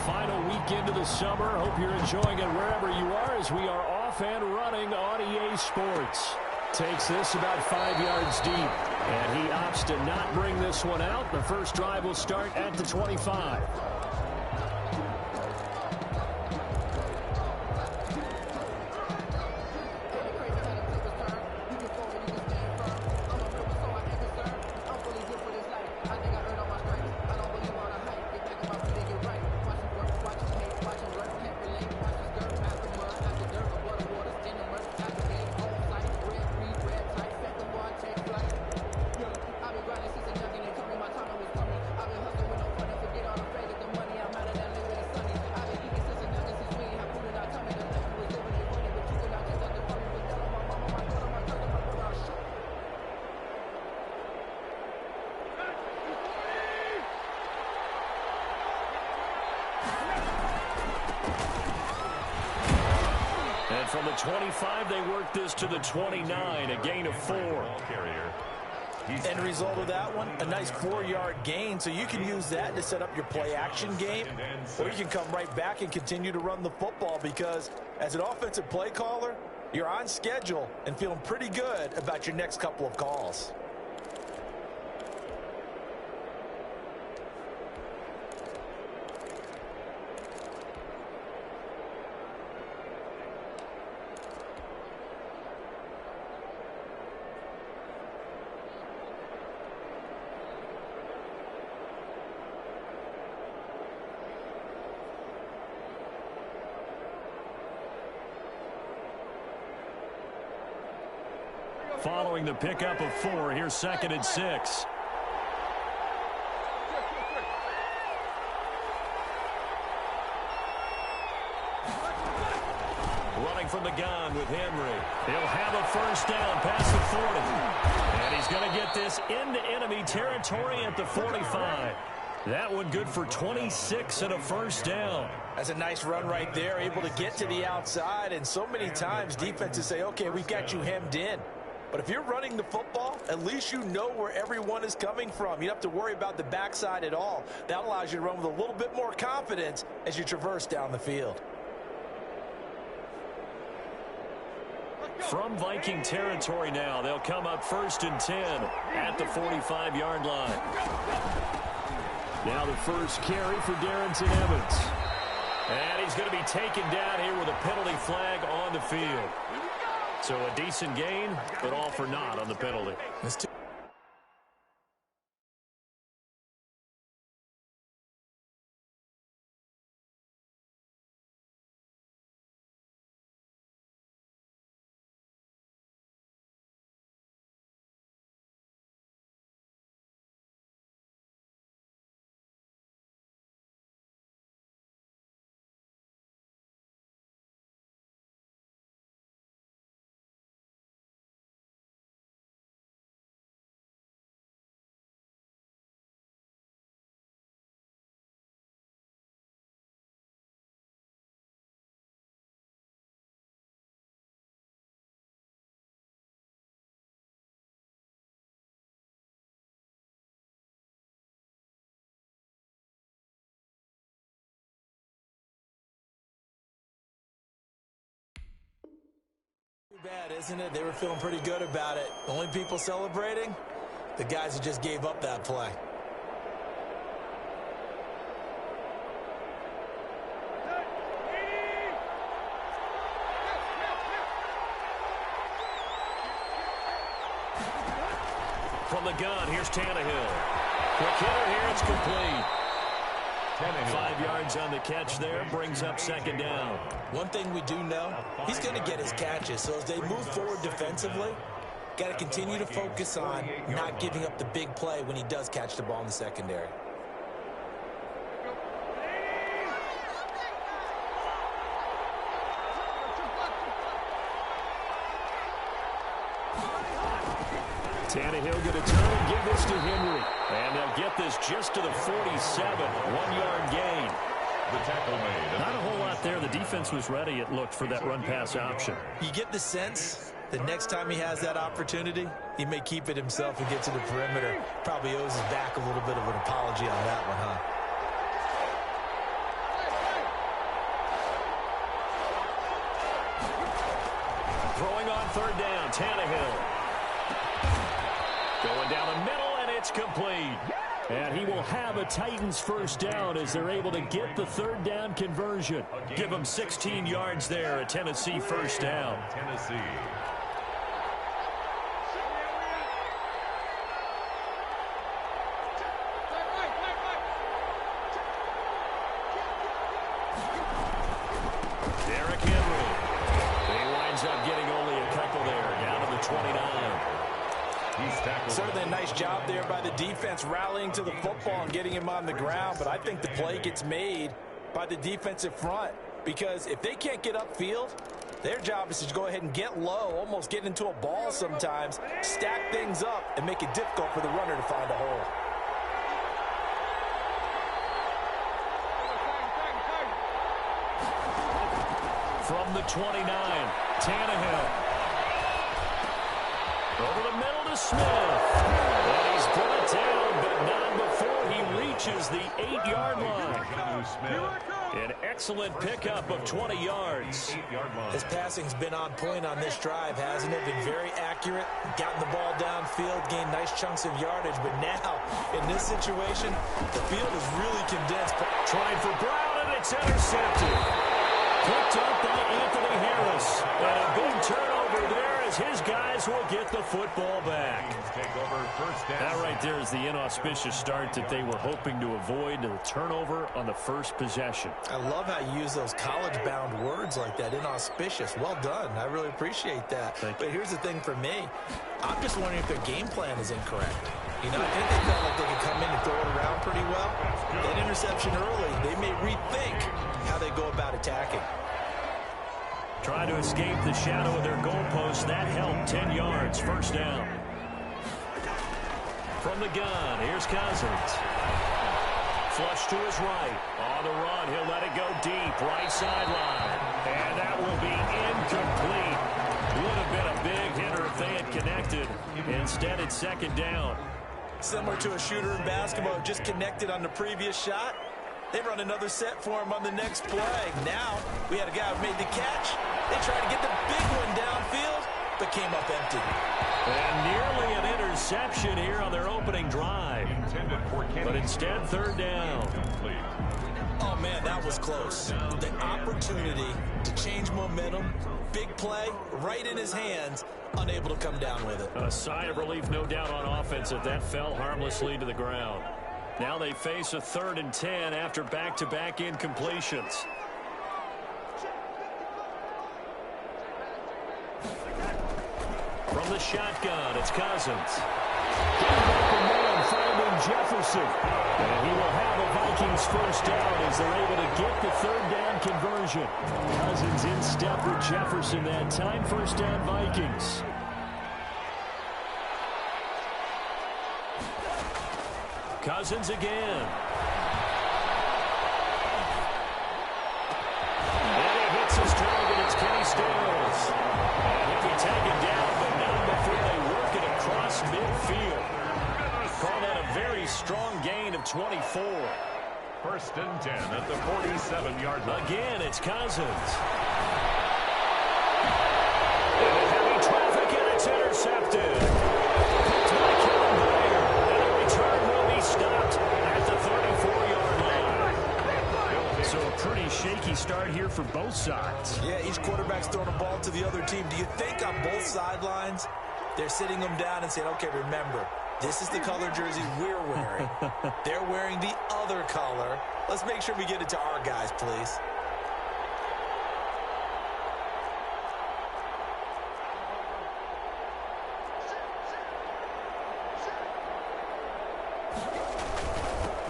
final week into the summer. Hope you're enjoying it wherever you are as we are off and running on EA Sports. Takes this about 5 yards deep, and he opts to not bring this one out. The first drive will start at the 25. And from the 25, they work this to the 29, a gain of 4. End result of that one, a nice 4-yard gain, so you can use that to set up your play-action game, or you can come right back and continue to run the football because as an offensive play caller, you're on schedule and feeling pretty good about your next couple of calls. Following the pickup of 4, here's 2nd and 6. Running from the gun with Henry. He'll have a first down past the 40. And he's going to get this into enemy territory at the 45. That one good for 26 and a first down. That's a nice run right there, able to get to the outside. And so many times defenses say, okay, we've got you hemmed in. But if you're running the football, at least you know where everyone is coming from. You don't have to worry about the backside at all. That allows you to run with a little bit more confidence as you traverse down the field. From Viking territory now, they'll come up 1st and 10 at the 45-yard line. Now the first carry for Darrington Evans. And he's going to be taken down here with a penalty flag on the field. So a decent gain, but all for naught on the penalty. Bad, isn't it? They were feeling pretty good about it. The only people celebrating, the guys who just gave up that play. From the gun, here's Tannehill. Quick hitter here, it's complete. 5 yards on the catch there, brings up 2nd down. One thing we do know, he's going to get his catches. So as they move forward defensively, got to continue to focus on not giving up the big play when he does catch the ball in the secondary. Tannehill going to turn and give this to Henry. And they'll get this just to the 47, 1-yard gain. The tackle made. Not a whole lot there. The defense was ready, it looked, for that run-pass option. You get the sense that next time he has that opportunity, he may keep it himself and get to the perimeter. Probably owes his back a little bit of an apology on that one, huh? third down. Tannehill going down the middle, and it's complete. And he will have a Titans first down as they're able to get the third down conversion. Give them 16 yards there, a Tennessee first down. Tennessee. Certainly a nice job there by the defense rallying to the football and getting him on the ground, but I think the play gets made by the defensive front because if they can't get upfield, their job is to go ahead and get low, almost get into a ball sometimes, stack things up, and make it difficult for the runner to find a hole. From the 29, Tannehill. Over the middle to Smith. And he's put it down, but not before he reaches the 8-yard line. An excellent pickup of 20 yards. His passing's been on point on this drive, hasn't it? Been very accurate, gotten the ball downfield, gained nice chunks of yardage. But now, in this situation, the field is really condensed. Trying for Brown, and it's intercepted. Picked up by Anthony Harris. And a big turnover there as his guys will get the football back. That right there is the inauspicious start that they were hoping to avoid, the turnover on the first possession. I love how you use those college-bound words like that, inauspicious. Well done. I really appreciate that. But here's the thing for me. I'm just wondering if their game plan is incorrect. You know, I think they felt like they could come in and throw it around pretty well. That interception early, they may rethink how they go about attacking. Trying to escape the shadow of their goalpost. That helped. 10 yards. First down. From the gun, here's Cousins. Flush to his right. On the run, he'll let it go deep. Right sideline. And that will be incomplete. Would have been a big hitter if they had connected. Instead, it's second down. Similar to a shooter in basketball, just connected on the previous shot. They run another set for him on the next play. Now, we had a guy who made the catch. They tried to get the big one downfield, but came up empty. And nearly an interception here on their opening drive. But instead, third down. Oh, man, that was close. The opportunity to change momentum, big play, right in his hands, unable to come down with it. A sigh of relief, no doubt, on offense if that fell harmlessly to the ground. Now they face a 3rd and 10 after back-to-back incompletions. From the shotgun, it's Cousins. Getting back and man, finding Jefferson. And he will have a Vikings first down as they're able to get the third down conversion. Cousins in step with Jefferson that time. First down, Vikings. Cousins again. And he hits his target. It's Kenny Stills. And he'll be taken down, but not before they work it across midfield. Call that a very strong gain of 24. 1st and 10 at the 47-yard line. Again, it's Cousins. And heavy traffic, and it's intercepted. Stopped at the 34-yard line. So a pretty shaky start here for both sides. Yeah, each quarterback's throwing a ball to the other team. Do you think on both sidelines they're sitting them down and saying, okay, remember, this is the color jersey we're wearing. They're wearing the other color. Let's make sure we get it to our guys, please.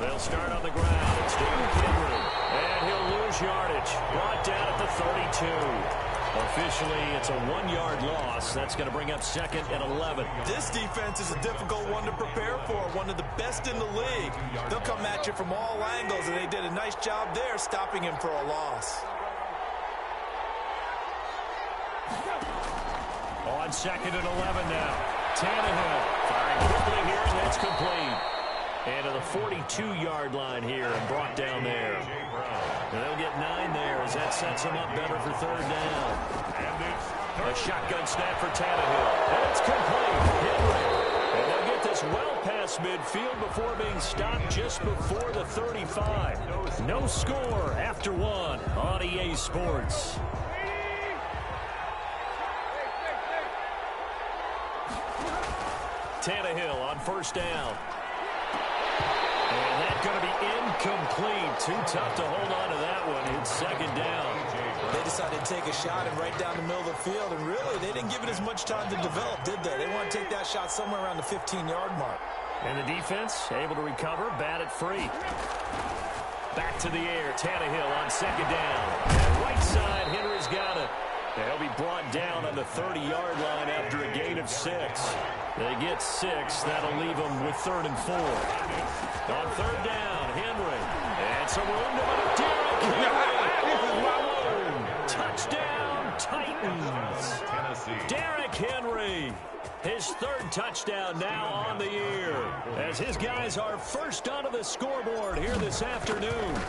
They'll start on the ground. It's Derrick Henry. And he'll lose yardage. Brought down at the 32. Officially, it's a 1-yard loss. That's going to bring up 2nd and 11. This defense is a difficult one to prepare for. One of the best in the league. They'll come at you from all angles, and they did a nice job there stopping him for a loss. On 2nd and 11 now. Tannehill firing quickly here, and that's complete. And to the 42-yard line here and brought down there. And they'll get 9 there as that sets them up better for third down. And it's A shotgun snap for Tannehill. And it's complete. Henry. And they'll get this well past midfield before being stopped just before the 35. No score after one on EA Sports. Tannehill on first down. And that's going to be incomplete. Too tough to hold on to that one. It's second down. They decided to take a shot and right down the middle of the field, and really, they didn't give it as much time to develop, did they? They want to take that shot somewhere around the 15-yard mark. And the defense able to recover, bat it free. Back to the air, Tannehill on second down. And right side, Henry's got it. They'll be brought down on the 30-yard line after a gain of 6. They get 6. That'll leave them with 3rd and 4. On third down, Henry. And some room to Derrick Henry. Touchdown, Titans. Derrick Henry. His 3rd touchdown now on the year. As his guys are first onto the scoreboard here this afternoon.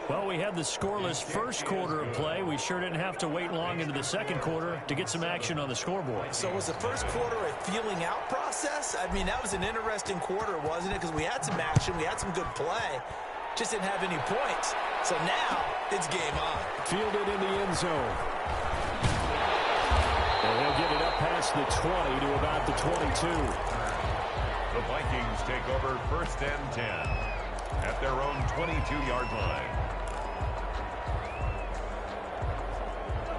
Well, we had the scoreless first quarter of play. We sure didn't have to wait long into the second quarter to get some action on the scoreboard. So was the first quarter a feeling out process? I mean, that was an interesting quarter, wasn't it? Because we had some action, we had some good play, just didn't have any points. So now it's game on. Fielded in the end zone. And he'll get it up past the 20 to about the 22. The Vikings take over 1st and 10 at their own 22-yard line.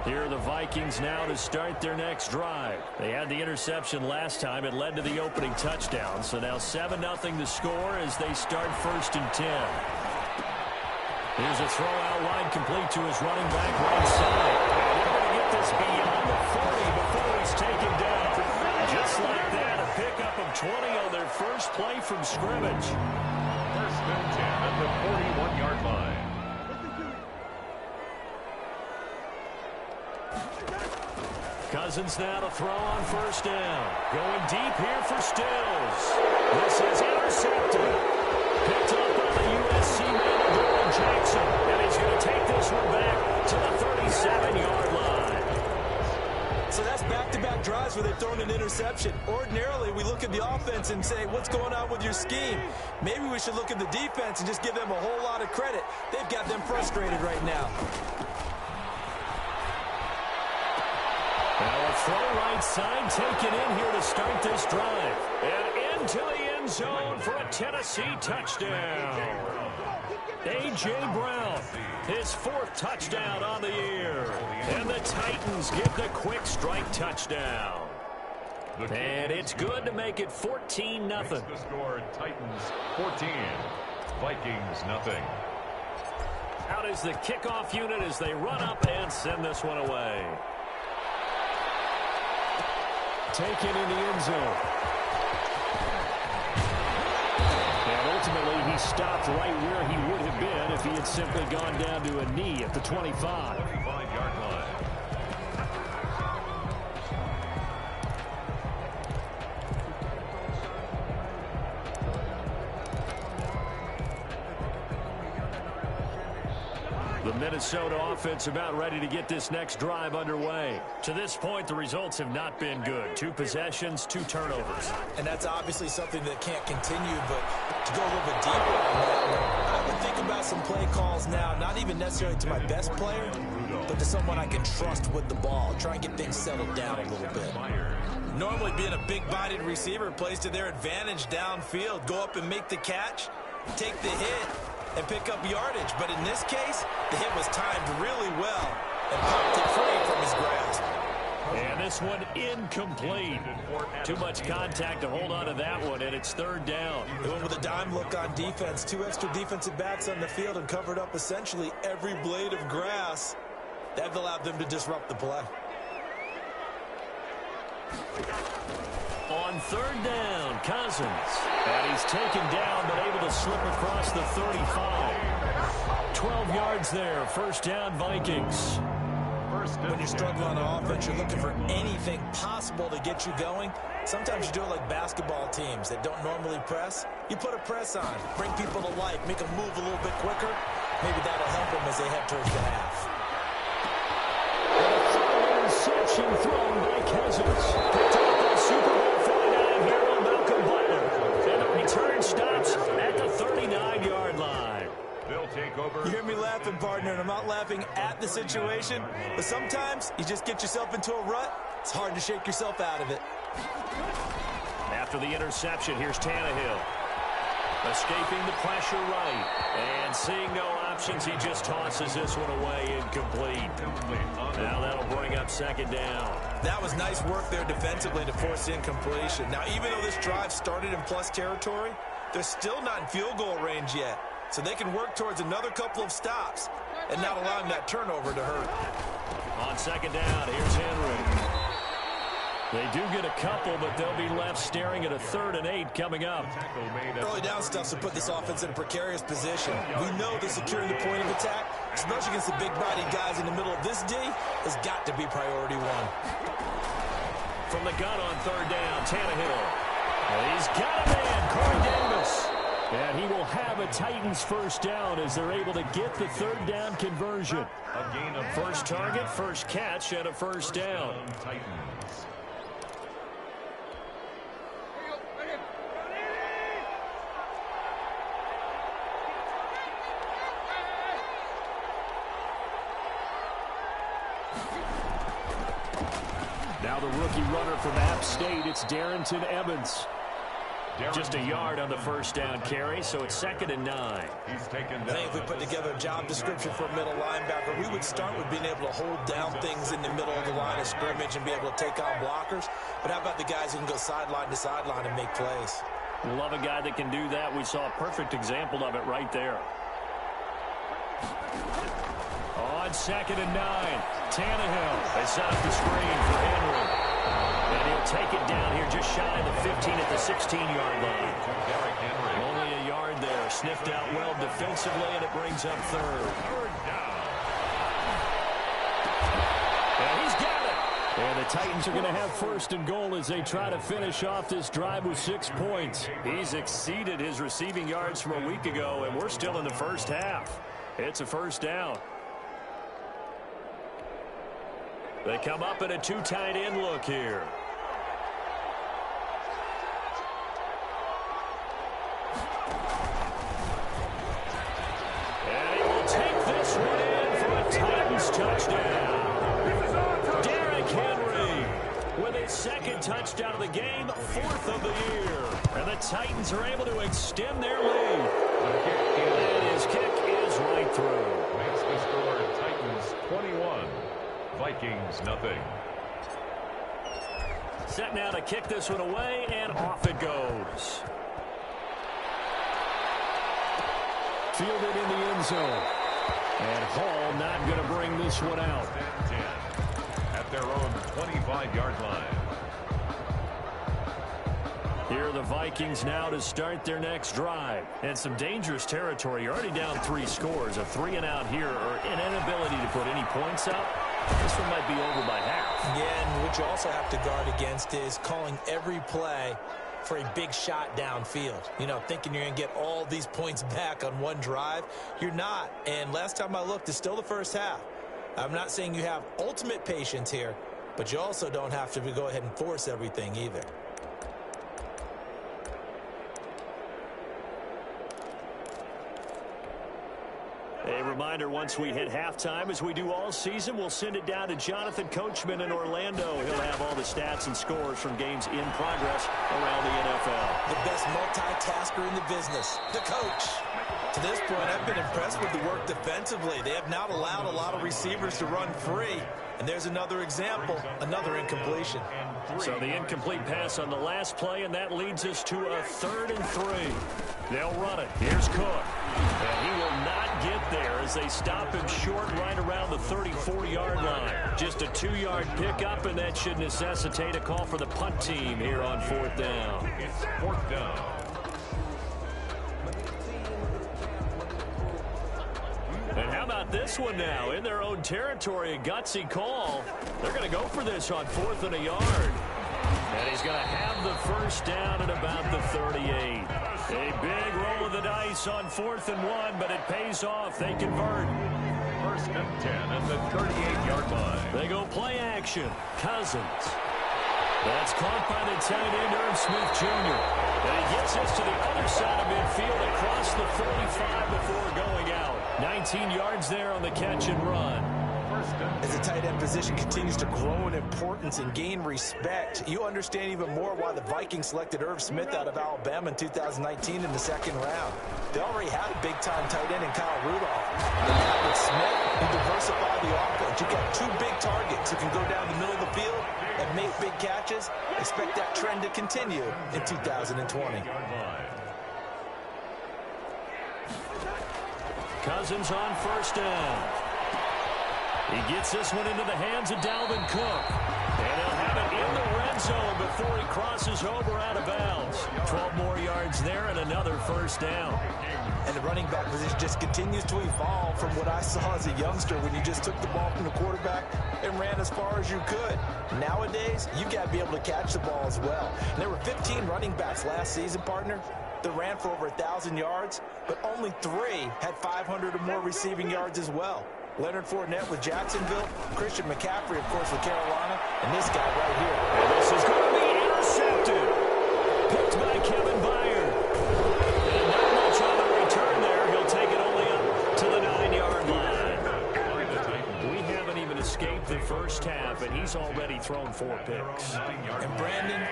Here are the Vikings now to start their next drive. They had the interception last time. It led to the opening touchdown. So now 7-0 the score as they start 1st and 10. Here's a throw out wide complete to his running back right side. And they're going to get this beyond the 40 before he's taken down. Just like that, a pickup of 20 on their first play from scrimmage. 1st and 10 at the 41-yard line. Cousins now to throw on first down. Going deep here for Stills. This is intercepted. Picked up by the USC man, Doran Jackson. And he's going to take this one back to the 37-yard line. So that's back-to-back drives where they've thrown an interception. Ordinarily, we look at the offense and say, what's going on with your scheme? Maybe we should look at the defense and just give them a whole lot of credit. They've got them frustrated right now. Now a throw right side taken in here to start this drive. And into the end zone for a Tennessee touchdown. A.J. Brown, his 4th touchdown on the year. And the Titans get the quick strike touchdown. And it's good to make it 14-0. The score, Titans 14, Vikings nothing. Out is the kickoff unit as they run up and send this one away. Taken in the end zone. And ultimately, he stopped right where he would have been if he had simply gone down to a knee at the 25. 25-yard line. The Minnesota offense about ready to get this next drive underway. To this point, the results have not been good. 2 possessions, 2 turnovers. And that's obviously something that can't continue, but to go a little bit deeper on that, I would think about some play calls now, not even necessarily to my best player, but to someone I can trust with the ball. Try and get things settled down a little bit. Normally being a big-bodied receiver plays to their advantage downfield. Go up and make the catch, take the hit, and pick up yardage. But in this case, the hit was timed really well and popped it free from his grasp. And this one incomplete. Too much contact to hold on to that one, and it's 3rd down. They went with a dime look on defense. 2 extra defensive backs on the field and covered up essentially every blade of grass. That allowed them to disrupt the play. On 3rd down, Cousins. And he's taken down, but able to slip across the 35. 12 yards there. 1st down, Vikings. When you struggle on offense, you're looking for anything possible to get you going. Sometimes you do it like basketball teams that don't normally press. You put a press on, bring people to life, make them move a little bit quicker. Maybe that'll help them as they head towards the half. interception thrown by Cousins. Picked off by Super Bowl 49 hero Malcolm Butler. And the return stops at the 39-yard line. They'll take over. You hear me laughing, partner, and I'm not laughing at the situation, but sometimes you just get yourself into a rut. It's hard to shake yourself out of it. After the interception, here's Tannehill. Escaping the pressure right. And seeing no options, he just tosses this one away incomplete. Now that'll bring up second down. That was nice work there defensively to force incompletion. Now, even though this drive started in plus territory, they're still not in field goal range yet. So they can work towards another couple of stops and not allowing that turnover to hurt. On second down, here's Henry. They do get a couple, but they'll be left staring at a 3rd and 8 coming up. Early down stuff to put this offense in a precarious position. We know that securing the point of attack, especially against the big-bodied guys in the middle of this D, has got to be priority one. From the gun on 3rd down, Tannehill. He's got a man, Corey Davis. And he will have a Titans first down as they're able to get the 3rd down conversion. A gain of First target, first catch, and a first down. Titans. Now the rookie runner from App State, it's Darrington Evans. Just a yard on the first down carry, so it's 2nd and 9. He's taken down. I think if we put together a job description for a middle linebacker, we would start with being able to hold down things in the middle of the line of scrimmage and be able to take on blockers. But how about the guys who can go sideline to sideline and make plays? Love a guy that can do that. We saw a perfect example of it right there. On 2nd and 9, Tannehill. They set up the screen for Henry. And he'll take it down here just shy of the 15 at the 16-yard line. Only a yard there. Sniffed out well defensively, and it brings up 3rd. And he's got it. And the Titans are going to have 1st and goal as they try to finish off this drive with 6 points. He's exceeded his receiving yards from a week ago, and we're still in the first half. It's a first down. They come up in a 2 tight end look here. And he will take this one in for a Titans touchdown. Derrick Henry with his 2nd touchdown of the game, 4th of the year. And the Titans are able to extend their lead. And his kick is right through. Makes the score Titans 21. Vikings nothing. Set now to kick this one away, and off it goes. Fielded in the end zone. And Hall not going to bring this one out. 10 at their own 25-yard line. Here are the Vikings now to start their next drive. And some dangerous territory. You're already down 3 scores. A 3-and-out here, or an inability to put any points up. This one might be over by half. Yeah, and what you also have to guard against is calling every play for a big shot downfield. You know, thinking you're going to get all these points back on one drive. You're not. And last time I looked, it's still the first half. I'm not saying you have ultimate patience here, but you also don't have to go ahead and force everything either. A reminder, once we hit halftime, as we do all season, we'll send it down to Jonathan Coachman in Orlando. He'll have all the stats and scores from games in progress around the NFL. The best multitasker in the business, the coach. To this point, I've been impressed with the work defensively. They have not allowed a lot of receivers to run free. And there's another example, another incompletion. So the incomplete pass on the last play, and that leads us to a 3rd and 3. They'll run it. Here's Cook. And he will not get there as they stop him short right around the 34-yard line. Just a 2-yard pickup, and that should necessitate a call for the punt team here on 4th down. It's 4th down. And how about this one now? In their own territory, a gutsy call. They're going to go for this on 4th and a yard. And he's going to have the first down at about the 38. A big roll of the dice on 4th and 1, but it pays off. They convert. first and 10 at the 38-yard line. They go play action. Cousins. That's caught by the tight end, Irv Smith Jr. And he gets us to the other side of midfield across the 45 before going out. 19 yards there on the catch and run. As the tight end position continues to grow in importance and gain respect, you understand even more why the Vikings selected Irv Smith out of Alabama in 2019 in the second round. They already had a big-time tight end in Kyle Rudolph. But now with Smith, you diversify the offense. You got two big targets who can go down the middle of the field and make big catches. Expect that trend to continue in 2020. Cousins on first down. He gets this one into the hands of Dalvin Cook. And he'll have it in the red zone before he crosses over out of bounds. 12 more yards there and another first down. And the running back position just continues to evolve from what I saw as a youngster when you just took the ball from the quarterback and ran as far as you could. Nowadays, you got to be able to catch the ball as well. And there were 15 running backs last season, partner, that ran for over 1,000 yards, but only 3 had 500 or more receiving yards as well. Leonard Fournette with Jacksonville, Christian McCaffrey, of course, with Carolina, and this guy right here. And this is going to be intercepted. Picked by Kevin Byard. And not much on the return there. He'll take it only up to the 9-yard line. We haven't even escaped the first half, and he's already thrown 4 picks. And Brandon,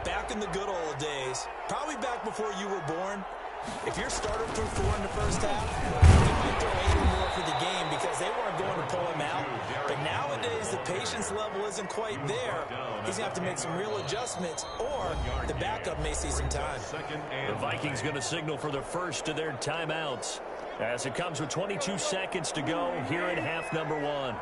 back in the good old days, probably back before you were born, if your starter threw 4 in the first half, he might throw 8 or more for the game because they weren't going to pull him out. But nowadays, the patience level isn't quite there. He's going to have to make some real adjustments, or the backup may see some time. The Vikings going to signal for the first of their timeouts as it comes with 22 seconds to go here in half number 1.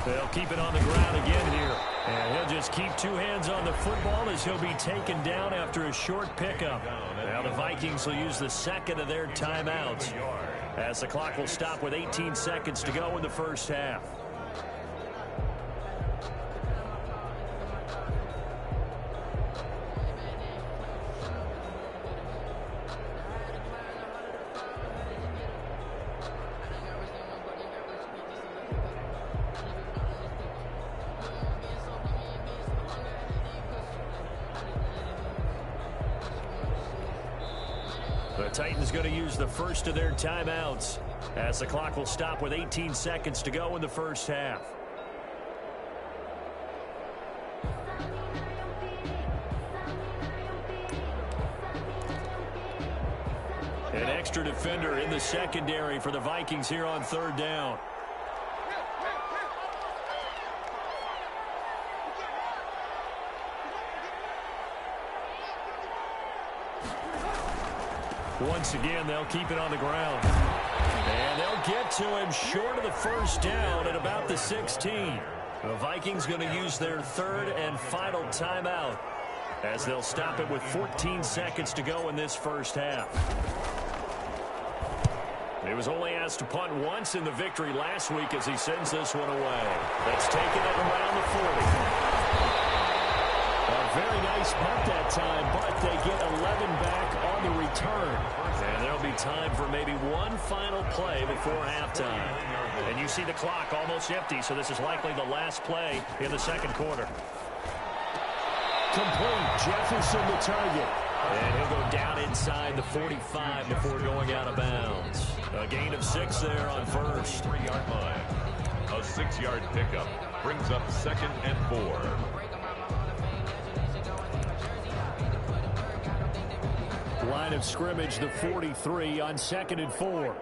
They'll keep it on the ground again here. And he'll just keep 2 hands on the football as he'll be taken down after a short pickup. Now the Vikings will use the second of their timeouts as the clock will stop with 18 seconds to go in the first half. The Titans going to use the first of their timeouts as the clock will stop with 18 seconds to go in the first half. An extra defender in the secondary for the Vikings here on third down. Once again, they'll keep it on the ground. And they'll get to him short of the first down at about the 16. The Vikings going to use their third and final timeout as they'll stop it with 14 seconds to go in this first half. He was only asked to punt once in the victory last week as he sends this one away. That's taken it around the 40. A very nice punt that time, but they get 11 back on the return. And there'll be time for maybe one final play before halftime. And you see the clock almost empty, so this is likely the last play in the second quarter. Complete. Jefferson the target. And he'll go down inside the 45 before going out of bounds. A gain of 6 there on first. 3-yard line. A 6-yard pickup brings up 2nd and 4. Line of scrimmage, the 43 on 2nd and 4.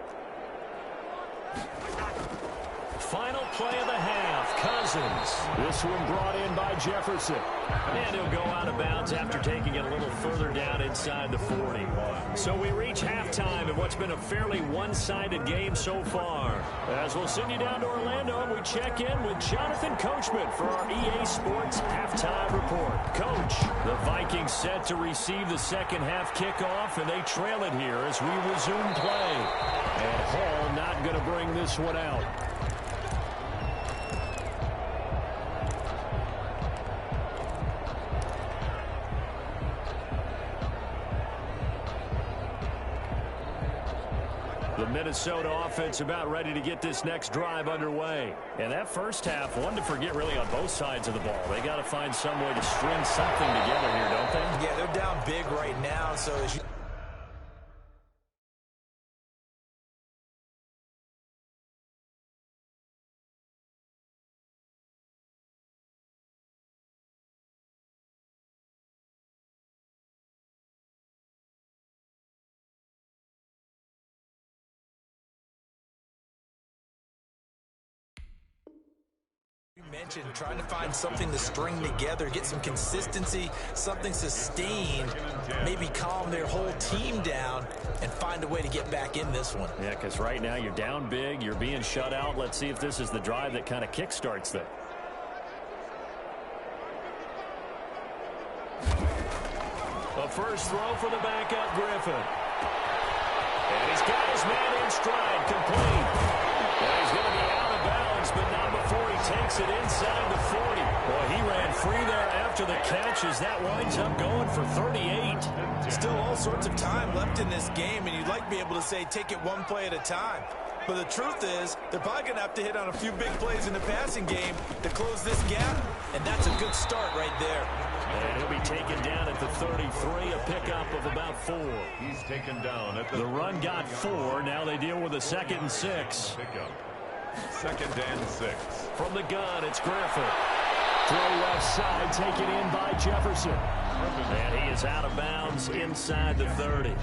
Final play of the half, Cousins. This one brought in by Jefferson. And he'll go out of bounds after taking it a little further down inside the 40. So we reach halftime in what's been a fairly one-sided game so far. As we'll send you down to Orlando, and we check in with Jonathan Coachman for our EA Sports Halftime Report. Coach, the Vikings set to receive the second half kickoff, and they trail it here as we resume play. And Hall not going to bring this one out. The Minnesota offense about ready to get this next drive underway. And that first half, one to forget really on both sides of the ball. They got to find some way to string something together here, don't they? Yeah, they're down big right now, so as you mentioned, trying to find something to string together, get some consistency, something sustained, maybe calm their whole team down and find a way to get back in this one. Yeah, because right now you're down big, you're being shut out. Let's see if this is the drive that kind of kickstarts them. A first throw for the backup, Griffin. And he's got his man in stride, complete. And he's going to be out of bounds, but not before he takes it inside the 40. Boy, he ran free there after the catch as that winds up going for 38. Still all sorts of time left in this game, and you'd like to be able to say take it one play at a time. But the truth is, they're probably going to have to hit on a few big plays in the passing game to close this gap, and that's a good start right there. And he'll be taken down at the 33, a pickup of about 4. He's taken down at the run got 4. Now they deal with a 2nd and 6. Pickup. 2nd and 6. From the gun, it's Griffin. Throw left side, taken in by Jefferson. And he is out of bounds inside the 30.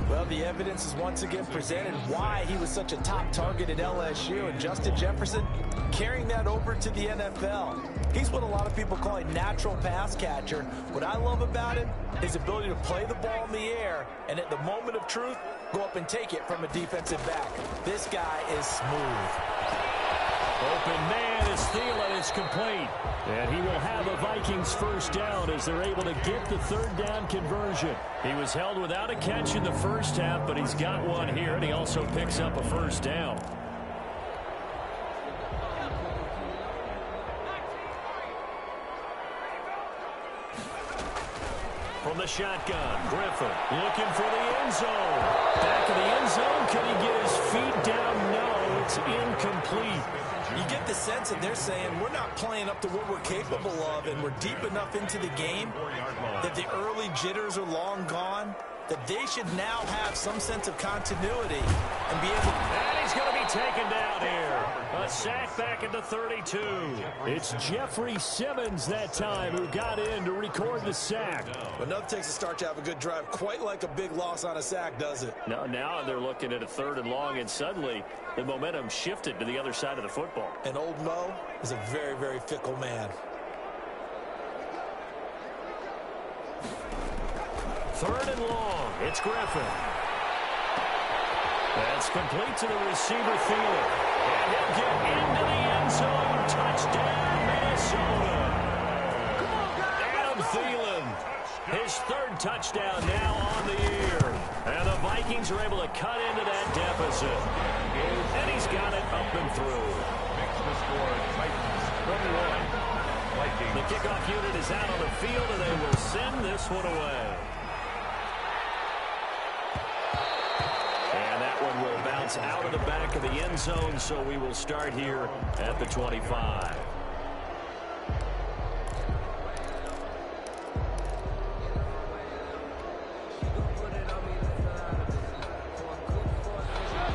Well, the evidence is once again presented why he was such a top target at LSU. And Justin Jefferson carrying that over to the NFL. He's what a lot of people call a natural pass catcher. What I love about him, his ability to play the ball in the air and at the moment of truth, go up and take it from a defensive back. This guy is smooth. Open man is Thielen. It's complete. And he will have a Vikings first down as they're able to get the 3rd down conversion. He was held without a catch in the first half, but he's got one here, and he also picks up a first down. From the shotgun, Griffin looking for the end zone. Back of the end zone. Can he get his feet down? No, it's incomplete. You get the sense that they're saying we're not playing up to what we're capable of, and we're deep enough into the game that the early jitters are long gone, that they should now have some sense of continuity and be able to... And he's going to be taken down here. A sack back at the 32. It's Jeffrey Simmons that time who got in to record the sack. But nothing takes a start to have a good drive quite like a big loss on a sack, does it? Now they're looking at a 3rd and long, and suddenly the momentum shifted to the other side of the football. And old Mo is a very, very fickle man. 3rd and long. It's Griffin. That's complete to the receiver, Thielen. And he'll get into the end zone. Touchdown, Minnesota. Adam Thielen, his 3rd touchdown now on the year. And the Vikings are able to cut into that deficit. And he's got it up and through. Makes the score Titans 21. Vikings. The kickoff unit is out on the field, and they will send this one away. And that one will bounce out of the back of the end zone, so we will start here at the 25.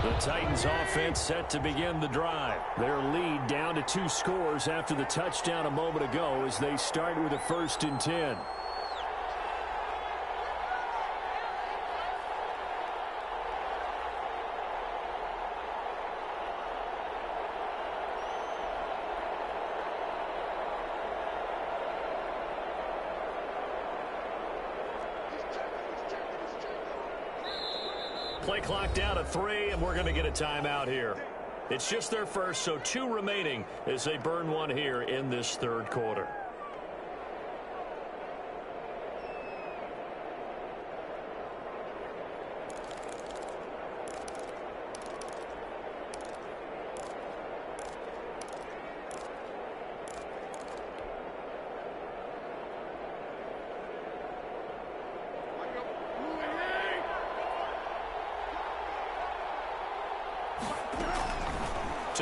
The Titans offense set to begin the drive. Their lead down to 2 scores after the touchdown a moment ago as they start with a 1st and 10. Play clock down to 3, and we're going to get a timeout here. It's just their first, so 2 remaining as they burn one here in this 3rd quarter.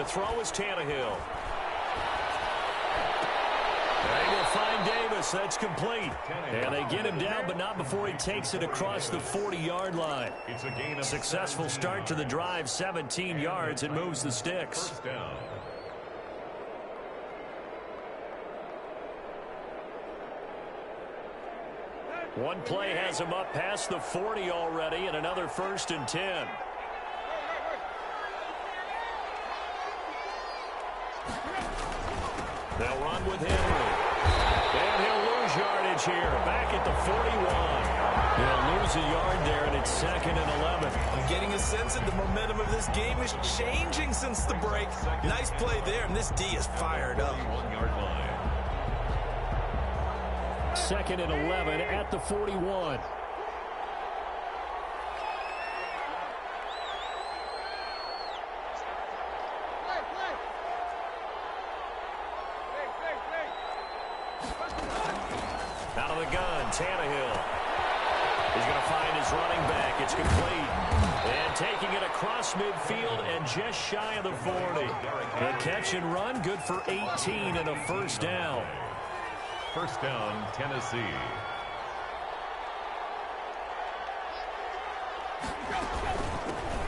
To throw is Tannehill. They will find Davis. That's complete. And they get him down, but not before he takes it across the 40-yard line. It's a gain of Successful 17. start to the drive, 17 yards, and moves the sticks. First down. One play has him up past the 40 already, and another 1st and 10. They'll run with Henry. And he'll lose yardage here. Back at the 41. He'll lose a yard there, and it's 2nd and 11. I'm getting a sense that the momentum of this game is changing since the break. Nice play there, and this D is fired up. 41-yard line. 2nd and 11 at the 41. Out of the gun, Tannehill. He's going to find his running back. It's complete. And taking it across midfield and just shy of the 40. The catch and run, good for 18 and a 1st down. First down, Tennessee.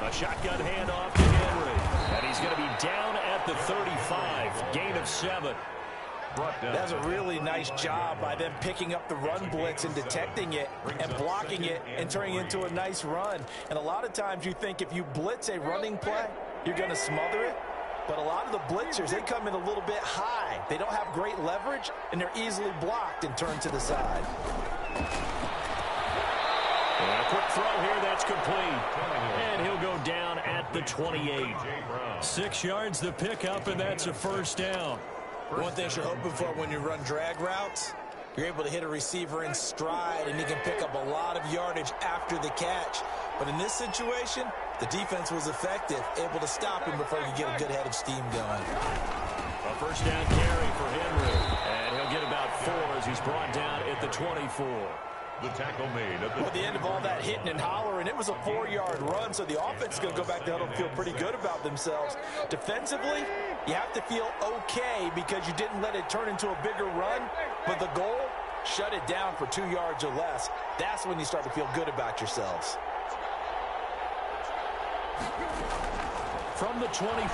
A shotgun handoff to Henry. And he's going to be down at the 35. Gain of 7. That's a really nice job by them picking up the run blitz and detecting it and blocking it and turning it into a nice run. And a lot of times you think if you blitz a running play, you're going to smother it. But a lot of the blitzers, they come in a little bit high. They don't have great leverage, and they're easily blocked and turned to the side. And a quick throw here, that's complete. And he'll go down at the 28. 6 yards the pickup, and that's a 1st down. One thing you're hoping for when you run drag routes, you're able to hit a receiver in stride, and he can pick up a lot of yardage after the catch. But in this situation, the defense was effective, able to stop him before he could get a good head of steam going. A 1st down carry for Henry. And he'll get about 4 as he's brought down at the 24. The tackle made At the end of all that hitting and hollering, it was a 4-yard run, so the offense is going to go back to huddle and feel pretty good about themselves. Defensively, you have to feel okay because you didn't let it turn into a bigger run, but the goal, shut it down for 2 yards or less. That's when you start to feel good about yourselves. From the 24,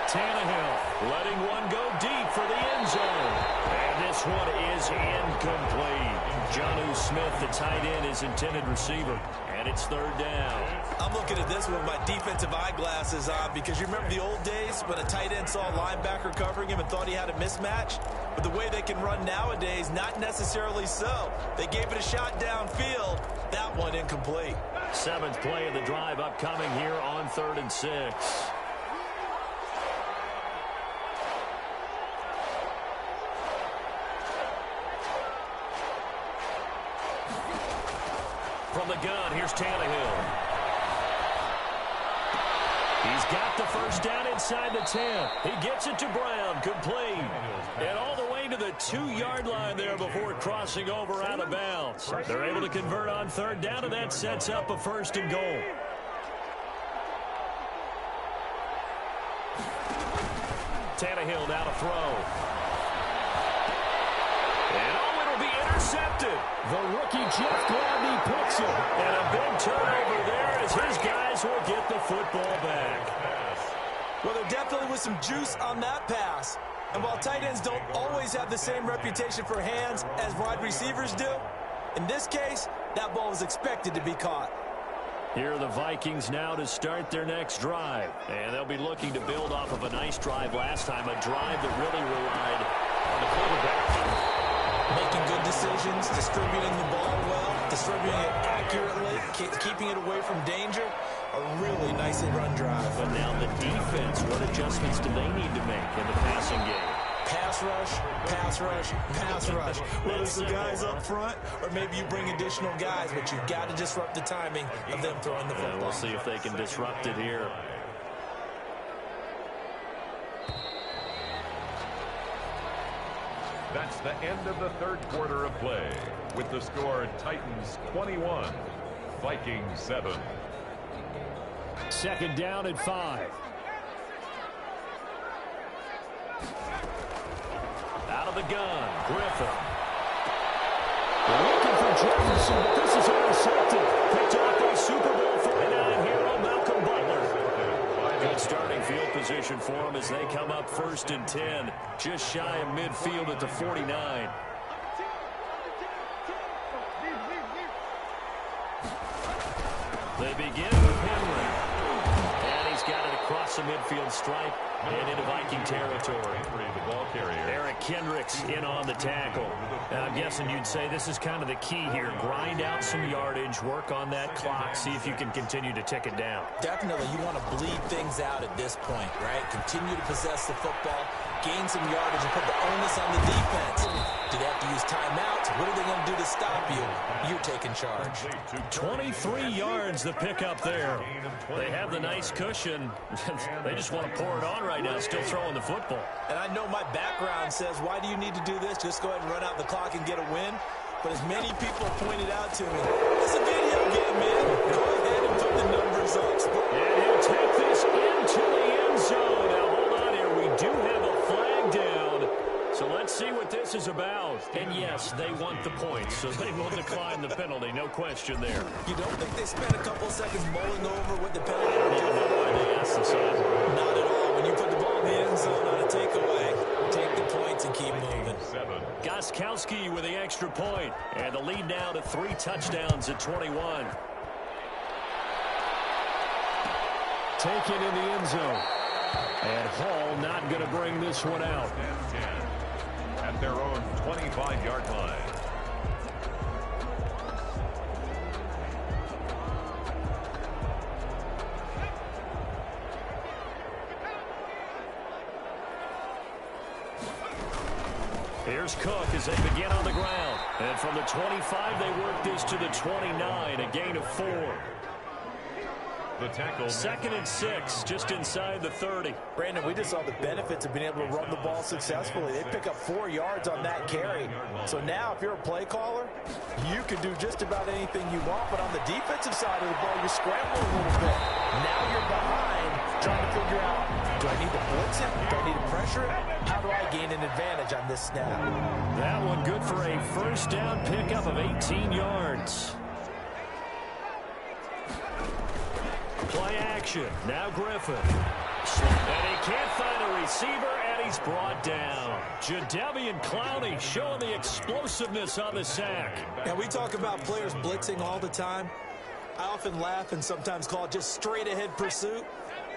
Tannehill letting one go deep for the end zone. And this one is incomplete. Jonnu Smith, the tight end, is intended receiver. And it's 3rd down. I'm looking at this with my defensive eyeglasses on because you remember the old days when a tight end saw a linebacker covering him and thought he had a mismatch? But the way they can run nowadays, not necessarily so. They gave it a shot downfield. That one incomplete. 7th play of the drive upcoming here on 3rd and 6. From the gun, here's Tannehill. He's got the 1st down inside the 10. He gets it to Brown, complete. And all the way to the 2-yard line there before crossing over out of bounds. They're able to convert on 3rd down, and that sets up a 1st and goal. Tannehill now to throw. And oh, it'll be intercepted. The rookie Jeff Gladney picks it. And a big turnover there as his guys will get the football back. Well, there definitely was some juice on that pass. And while tight ends don't always have the same reputation for hands as wide receivers do, in this case, that ball was expected to be caught. Here are the Vikings now to start their next drive. And they'll be looking to build off of a nice drive last time, a drive that really relied on the quarterback. Making good decisions, distributing the ball well, distributing it accurately, keeping it away from danger. A really nicely run drive. But now the defense, what adjustments do they need to make in the passing game? Pass rush, pass rush, pass rush. Whether it's the guys up front or maybe you bring additional guys, but you've got to disrupt the timing of them throwing the football. We'll see if they can disrupt it here. That's the end of the 3rd quarter of play. With the score, Titans 21, Vikings 7. 2nd down at 5. the gun. Griffin. Looking for Jefferson, but this is intercepted. Picked off by Super Bowl 49 hero Malcolm Butler. Good starting field position for him as they come up 1st and 10. Just shy of midfield at the 49. They begin with Henry. And he's got it across the midfield stripe and into Viking territory. The ball carrier. Eric Kendricks in on the tackle. And I'm guessing you'd say this is kind of the key here. Grind out some yardage, work on that clock, see if you can continue to tick it down. Definitely, you want to bleed things out at this point, right? Continue to possess the football, gain some yardage, and put the onus on the defense. Do they have to use timeouts? What are they going to do to stop you? You're taking charge. 23 yards the pickup there. They have the nice cushion. They just want to pour it on right now, still throwing the football. And I know my background says, why do you need to do this? Just go ahead and run out the clock and get a win. But as many people pointed out to me, it's a video game, man. Go ahead and put the numbers up. And he'll take this into the end zone. Now, hold on here. We do have a flag down. So let's see what this is about. And yes, they want the points, so they will decline the penalty. No question there. You don't think they spent a couple seconds mulling over what the penalty I would don't do? know why they asked the sideline. Not at all. When you put the ball in the end zone on a takeaway, take the points and keep moving. Gostkowski with the extra point. And the lead now to 3 touchdowns at 21. Taken in the end zone. And Hall not going to bring this one out. At their own 25-yard line. Here's Cook as they begin on the ground. And from the 25, they work this to the 29, a gain of 4. The tackle. 2nd and 6, just inside the 30. Brandon, we just saw the benefits of being able to run the ball successfully. They pick up 4 yards on that carry. So now, if you're a play caller, you can do just about anything you want. But on the defensive side of the ball, you're scrambling a little bit. Now you're behind, trying to figure out, do I need to blitz it? Do I need to pressure it? How do I gain an advantage on this snap? That one good for a first down pickup of 18 yards. Play action. Now Griffin. And he can't find a receiver, and he's brought down. Jadeveon Clowney showing the explosiveness on the sack. And we talk about players blitzing all the time. I often laugh and sometimes call it just straight-ahead pursuit.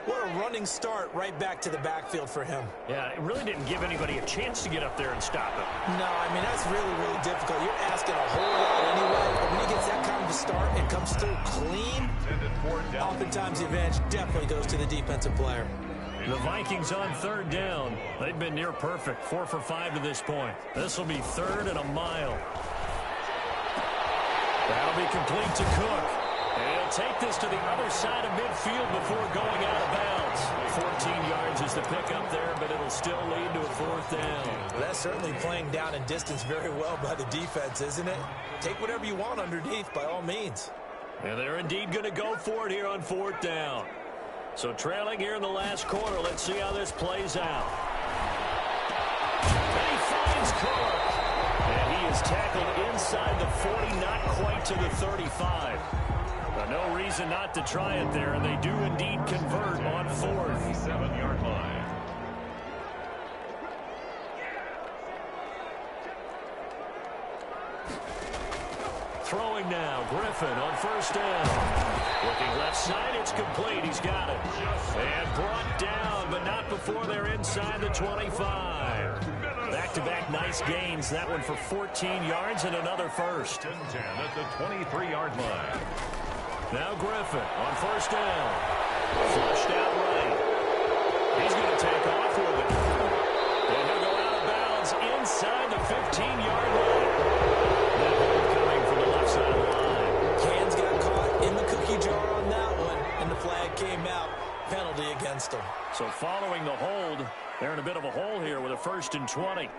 What a running start right back to the backfield for him. Yeah, it really didn't give anybody a chance to get up there and stop him. No, I mean, that's really, really difficult. You're asking a whole lot anyway, but when he gets that kind of a start and comes through clean, oftentimes the advantage definitely goes to the defensive player. The Vikings on 3rd down. They've been near perfect, 4 for 5 to this point. This will be 3rd and a mile. That'll be complete to Cook. And he'll take this to the other side of midfield before going out of bounds. 14 yards is the pickup there, but it'll still lead to a 4th down. Well, that's certainly playing down in distance very well by the defense, isn't it? Take whatever you want underneath by all means. And they're indeed going to go for it here on 4th down. So trailing here in the last quarter, let's see how this plays out. And he finds Cook. And he is tackled inside the 40, not quite to the 35. But no reason not to try it there, and they do indeed convert on 4th. 7-yard line. Throwing now, Griffin on 1st down. Looking left side, it's complete. He's got it. And brought down, but not before they're inside the 25. Back-to-back nice gains. That one for 14 yards and another first. 10 at the 23-yard line. Now Griffin on 1st down. Flushed out right. He's going to take off with it. And he'll go out of bounds inside the 15-yard line. That one coming from the left side of the line. Hands got caught in the cookie jar on that one, and the flag came out. Penalty against them. So following the hold, they're in a bit of a hole here with a 1st and 20.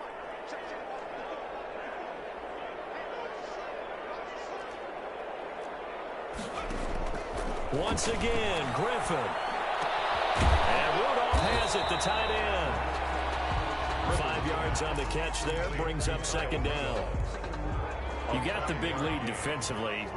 Once again, Griffin. And Rudolph has it, the tight end. 5 yards yards on the catch there. Brings up second down. You got the big lead defensively.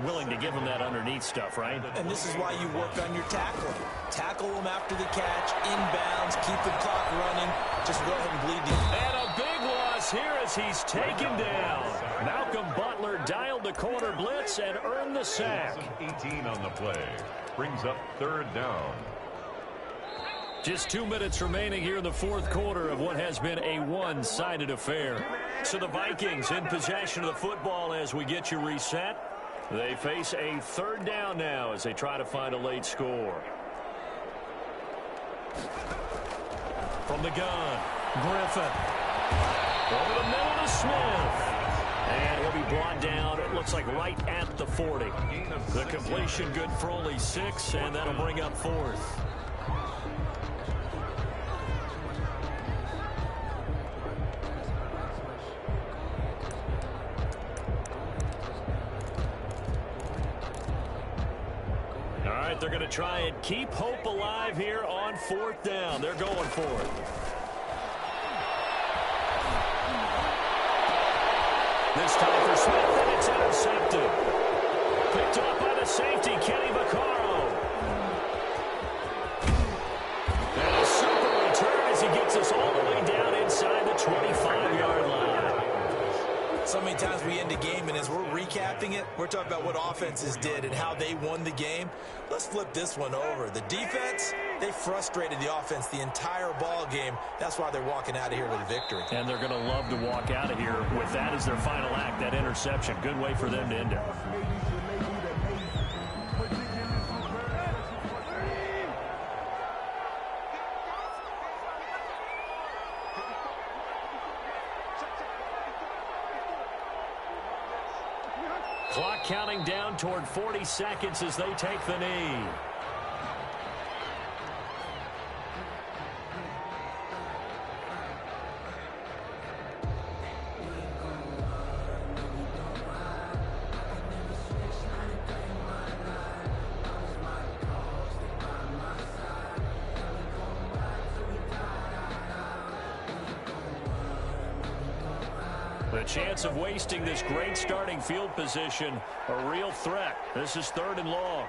Willing to give them that underneath stuff, right? And this is why you work on your tackling. Tackle them after the catch, inbounds, keep the clock running. Just go ahead and bleed the... And a big loss here as he's taken down. Malcolm Butler dialed the corner blitz and earned the sack. 18 on the play. Brings up third down. Just 2 minutes remaining here in the fourth quarter of what has been a one-sided affair. So the Vikings in possession of the football as we get you reset. They face a third down now as they try to find a late score. From the gun, Griffin. Over the middle to Smith. And he'll be brought down, it looks like right at the 40. The completion good for only 6, and that'll bring up fourth. They're going to try and keep hope alive here on fourth down. They're going for it. This time for Smith, and it's intercepted. Picked off by the safety, Kenny Vaccaro. And a super return as he gets us all the way down inside the 25-yard line. So many times we end a game, and as we're recapping it, we're talking about what offenses did and how they won the game. Let's flip this one over. The defense, they frustrated the offense the entire ball game. That's why they're walking out of here with a victory. And they're going to love to walk out of here with that as their final act, that interception. Good way for them to end it. Clock counting down toward 40 seconds as they take the knee. The chance of wasting this great starting field position, a real threat. This is third and long.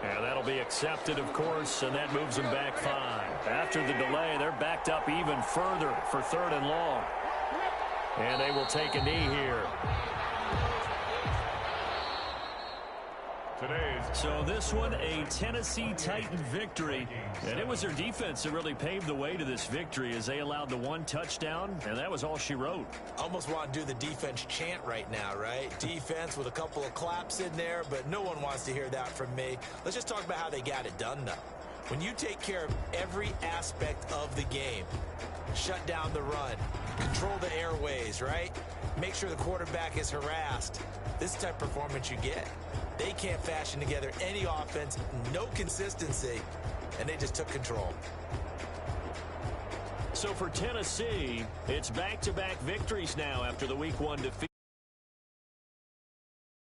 And that'll be accepted, of course, and that moves them back 5. After the delay, they're backed up even further for third and long. And they will take a knee here. So this one, a Tennessee Titan victory. And it was their defense that really paved the way to this victory as they allowed the one touchdown, and that was all she wrote. Almost want to do the defense chant right now, right? Defense with a couple of claps in there, but no one wants to hear that from me. Let's just talk about how they got it done, though. When you take care of every aspect of the game, shut down the run, control the airways, right? Make sure the quarterback is harassed. This is the type of performance you get. They can't fashion together any offense, no consistency, and they just took control. So for Tennessee, it's back-to-back victories now after the Week 1 defeat.